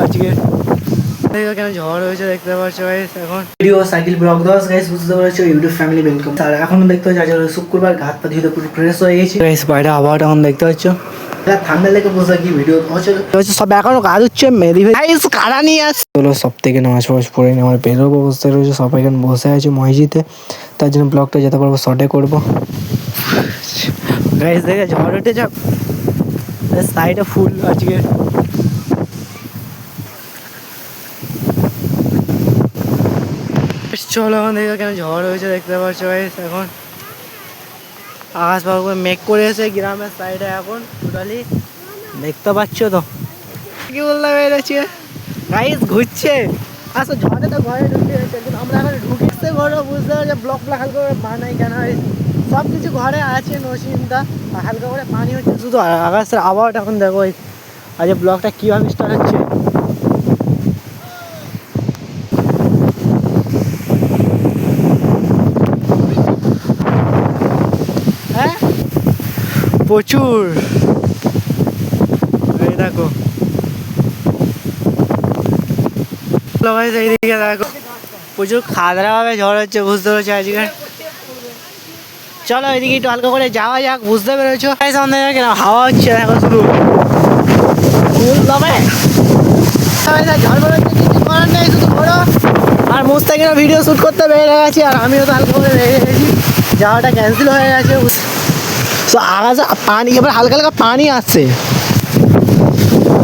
আজকে কেন ঝড় হয়েছে দেখতে পাচ্ছ গাইস। এখন ভিডিও সাইকেল ব্লগ 10 গাইস বুঝতে পারছো ইউটিউব ফ্যামিলি ওয়েলকাম। আর এখন দেখতে পাচ্ছ আজ শুক্রবার, ঘাট পা ধুয়ে পুরো ফ্রেশ হয়ে গেছি গাইস। বাইরে হাওয়াটা এখন দেখতে পাচ্ছ, ঠান্ডা লেগে বসে কি ভিডিও হচ্ছে সব এখনো কাজ হচ্ছে। মেরি গাইস কারা নিয়ে আসছে হলো সব থেকে নামাজ ফামাজ পড়ে নিয়ে আমার বেরোর অবস্থা রয়েছে। সবাই এখানে বসে আছে মসজিদে, তার জন্য ব্লগটা যেতে পারবো শর্টে করবো গাইস। দেখে ঝড় উঠে যাক, সাইডে ফুল আজকে। চলো এখন দেখো কেন ঝড় হয়েছে দেখতে পাচ্ছ গাইস। এখন আকাশ পাখি মেঘ করে এসে গ্রামের সাইডে এখন টোটালি দেখতে পাচ্ছ তো কি বললাম বেরোচ্ছে গাইস ঘুরছে। আসলে ঝড়ে তো ঘরে ঢুকে গেছে, কিন্তু আমরা এখন ঢুকেছে ঘরে বুঝতে পারছি ব্লক হালকা করে বানাই কেন সব কিছু ঘরে আছে নসিমদা, হালকা করে পানি হচ্ছে শুধু আকাশের আবহাওয়াটা। এখন দেখো আজ ব্লগটা কীভাবে স্টার্ট হচ্ছে। হ্যাঁ প্রচুর, এই দেখো এইদিকে দেখো প্রচুর খাদরা ভাবে ঝড় হচ্ছে বুঝতে পেরেছো আজকে। চলো এদিকে একটু হালকা করে যাওয়া যাক, বুঝতে পেরেছো হাওয়া হচ্ছে দেখো শুধু ঝড় বেরোচ্ছে, কিছু করার নেই শুধু ঘোরো। আর মুস্তাকিনা ভিডিও শ্যুট করতে বেরিয়ে গেছি, আর আমিও তো হালকা করে বেরিয়ে গেছি, যাওয়াটা ক্যান্সেল হয়ে গেছে। তো আকাশে পানি, এবার হালকা হালকা পানি আসছে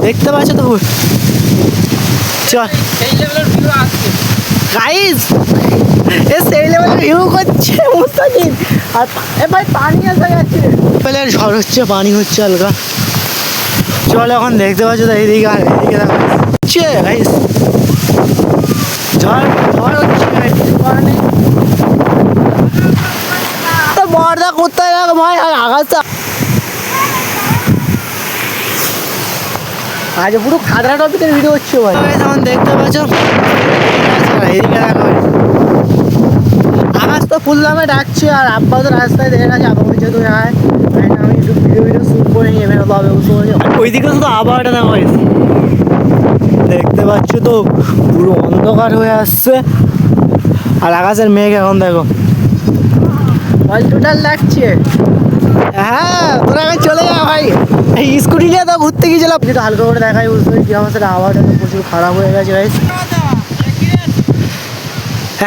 দেখতে পাচ্ছ তো। চল গাইস এ সেই লেভেলের ভিউ করছে মুস্তাকিন, আর এ ভাই পানি এসে গেছে, ঝড় হচ্ছে পানি হচ্ছে হালকা। চল এখন দেখতে পাচ্ছ তো এইদিকে, আর এইদিকে হচ্ছে গাইস ঝড় ঝড় হচ্ছে কিছু করার নেই। বর্দা কোথায় রাখ ভাই, আর আকাশটা আজ পুরো খাদরা টপিকের ভিডিও হচ্ছে ভাই। এখন দেখতে পাচ্ছ এইদিকে দেখো আকাশ তো ফুল দামে ডাকছে, আর আব্বা তো রাস্তায় দেখে গেছে। আব্বা বলছে তুই আয়, আমি একটু ভিডিও শ্যুট করে নিয়ে বেরোতে হবে বুঝতে পারছি। ওইদিকে শুধু আবহাওয়াটা দেখো দেখতে পাচ্ছ তো পুরো অন্ধকার হয়ে আসছে, আর আকাশের মেঘ এখন দেখো অল টোটাল লাগছে। হ্যাঁ তোরা এখন চলে যা ভাই, এই স্কুটি নিয়ে তো ঘুরতে গিয়েছিলাম, যেটা হালকা করে দেখাই বুঝতে পারি কি আমার সাথে আবহাওয়াটা প্রচুর খারাপ হয়ে গেছে ভাই।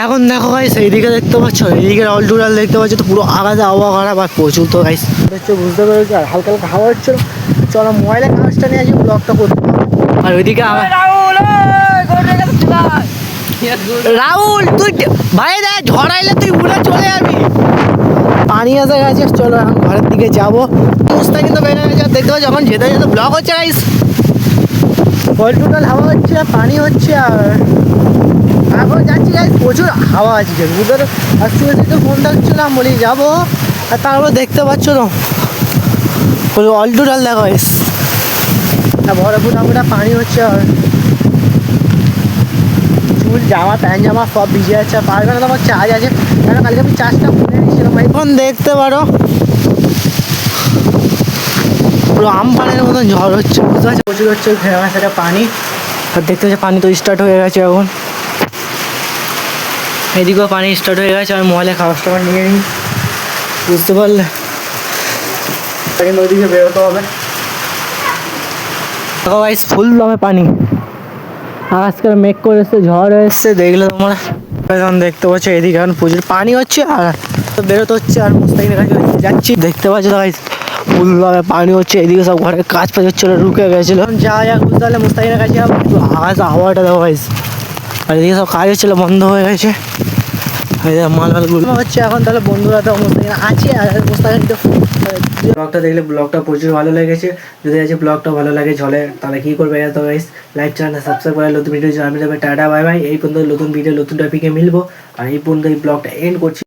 এখন দেখো ভাই সেইদিকে দেখতে পাচ্ছ, এইদিকে অল টোটাল দেখতে পাচ্ছ তো পুরো আকাশে আবহাওয়া খারাপ, আর প্রচুর তো গাইস হচ্ছে বুঝতে পেরেছি। আর হালকা হালকা হাওয়া হচ্ছিল, চলো মোবাইলে কাগজটা নিয়ে আসি ব্লগটা করতে হবে। আর ওইদিকে রাহুল তুই ভাই দেখ ঝড় আইলে তুই উড়ে চলে যাবি, পানি এসে গেছে। চলো এখন ঘরের দিকে যাবো, অবস্থা কিন্তু বেড়ে গেছে। দেখতে পাচ্ছি যখন যেতে যেতে ব্লগ হচ্ছে গাইস, অল টোটাল হাওয়া হচ্ছে, পানি হচ্ছে, আর এখন যাচ্ছি গাইস প্রচুর হাওয়া আজকে বুঝতে। আর শুয়ে শুয়ে ফোন দেখছিলাম, বলি যাবো, আর তারপর দেখতে পাচ্ছ তো অল টোটাল দেখো গাইস বড় ফুটা পানি হচ্ছে, আর চুল জামা প্যান্ট জামা সব ভিজে যাচ্ছে। আর পারবে না তো আমার চার্জ আছে, কেন কালকে আমি চার্জটা খুলে নিয়েছিলাম। এখন দেখতে পারো পুরো আমপানের মতন ঝড় হচ্ছে বুঝতে পারছি, প্রচুর হচ্ছে সেটা পানি। আর দেখতে পাচ্ছি পানি তো স্টার্ট হয়ে গেছে এখন, এদিকেও পানি স্টার্ট হয়ে গেছে। আমি মোবাইলে খাবার টাবার নিয়ে নিই বুঝতে পারলে, ওইদিকে বেরোতে হবে। দেখো গাইস ফুল দমে পানি, আজকাল মেঘ করে এসছে, ঝড় এসছে দেখলে তোমরা। এখন দেখতে পাচ্ছ এদিকে এখন প্রচুর পানি হচ্ছে, আর বেরোতে হচ্ছে। আর মুস্তাকিনের কাছে যাচ্ছি, দেখতে পাচ্ছ গাইস ফুল দমে পানি হচ্ছে, এদিকে সব ঘরের কাজ ফাজ হচ্ছিল, রুকে গেছিলো। যা যাক বুঝতে পারলে মুস্তাকিনের কাছে একটু আকাশ হাওয়াটা দেখো গাইস, আর এদিকে সব কাজ হচ্ছিলো বন্ধ হয়ে গেছে। মালগুলো হচ্ছে এখন, তাহলে বন্ধুরা তো মুস্তাকিন আছে, আর মুস্তাকিন তো ব্লগটা দেখলে ব্লগটা প্রচুর ভালো লেগেছে। যদি আজকে ব্লগটা ভালো লাগে ঝলে, তাহলে কী করবে তো গাইস লাইক চ্যানেল সাবস্ক্রাইব করে নতুন ভিডিও জানাবে। Tata bye bye. এই পর্যন্ত নতুন ভিডিও নতুন টপিকে মিলবো, আর এই পর্যন্ত এই ব্লগটা এন্ড করছি।